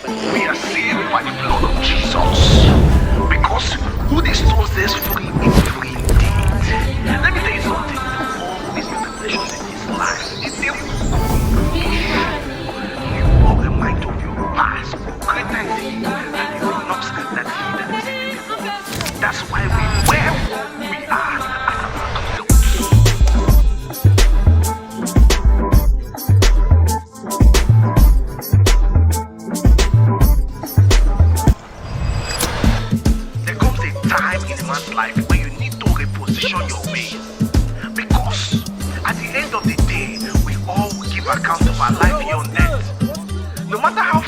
We are saved by the blood of Jesus. Because who the stone says free is free indeed. Let me tell you something. All these manipulations in this life, if they will congregation you of the might of your past, greater is he that is in us than he that is in the world. That's why where we are as our there comes a time in a man's life when you need to reposition your ways. Because at the end of the day, we all will give account of our life here on earth. No matter how